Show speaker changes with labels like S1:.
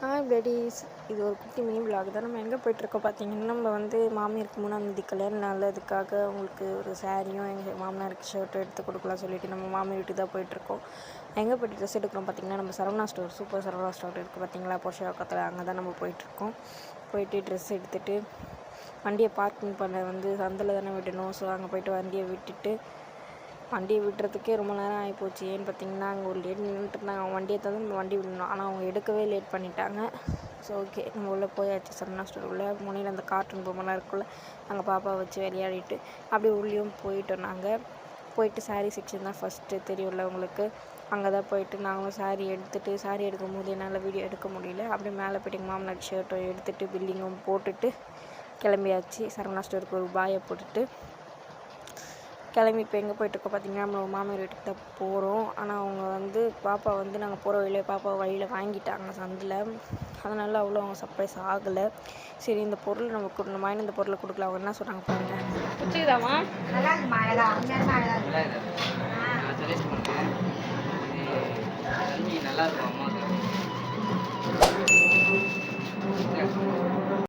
S1: பேடிஸ் இது ஒரு குட்டி மினி விலாக் தான். நம்ம எங்கே போயிட்டுருக்கோம் பார்த்தீங்கன்னா, நம்ம வந்து மாமியாருக்கு 3ஆம் தேதி கல்யாண நாள். அதுக்காக அவங்களுக்கு ஒரு சாரியும் எங்கள் மாமனாருக்கு ஷர்ட்டும் எடுத்து கொடுக்கலாம் சொல்லிவிட்டு நம்ம மாமியார் வீட்டுக்கு தான் போயிட்டுருக்கோம். எங்கே போய்ட்டு ட்ரெஸ் எடுக்கிறோம் பார்த்தீங்கன்னா, நம்ம Saravana store, super Saravana store இருக்குது பார்த்தீங்களா, புருஷவாக்கத்தில். அங்கே தான் நம்ம போயிட்டுருக்கோம். போயிட்டு ட்ரெஸ் எடுத்துகிட்டு வண்டியை பார்க்கிங் பண்ண வந்து சந்தில் தானே விடணும். ஸோ அங்கே போய்ட்டு வண்டியை விட்டுறதுக்கே ரொம்ப நேரம் ஆகிப்போச்சு. ஏன்னு பார்த்தீங்கன்னா, அங்கே ஒரு லேடி நின்றுட்டு இருந்தாங்க. அவங்க வண்டியை தந்து நம்ம வண்டி விடணும். ஆனால் அவங்க எடுக்கவே லேட் பண்ணிட்டாங்க. ஸோ ஓகே, நம்ம உள்ளே போயாச்சு. சரவணா ஸ்டோர் உள்ள முனையில் அந்த கார்ட்டூன் பொம்மைலாம் இருக்குள்ள, அங்கே பாப்பா வச்சு விளையாடிட்டு அப்படியே உள்ளேயும் போயிட்டோம். நாங்கள் போயிட்டு சாரீ செக்ஷன் தான் ஃபஸ்ட்டு தெரியும்ல உங்களுக்கு. அங்கே தான் போயிட்டு நாங்களும் சாரீ எடுக்கும் போது என்னால் வீடியோ எடுக்க முடியல. அப்படியே மேலே போய்ட்டு எங்கள் மாமனார் ஷர்ட்டும் எடுத்துகிட்டு பில்லிங்கும் போட்டுட்டு கிளம்பியாச்சு. சரவணா ஸ்டோருக்கு ஒரு பாயை போட்டுட்டு கிளம்பி இப்போ எங்கே போயிட்டுருக்கோம் பார்த்தீங்கன்னா, நம்ம மாமியார் வீட்டுக்கு தான் போகிறோம். ஆனால் அவங்க வந்து பாப்பா வந்து நாங்கள் போகிற வழியிலே பாப்பா வழியில் வாங்கிட்டாங்க சந்தில். அதனால் அவ்வளோ அவங்க சர்ப்ரைஸ் ஆகலை. சரி, இந்த பொருள் நம்ம வாங்கி இந்த பொருளை கொடுக்கல. அவங்க என்ன சொல்கிறாங்க பாருங்கள். பிடிச்சிதாம்மா?
S2: நல்லா இருக்குமா?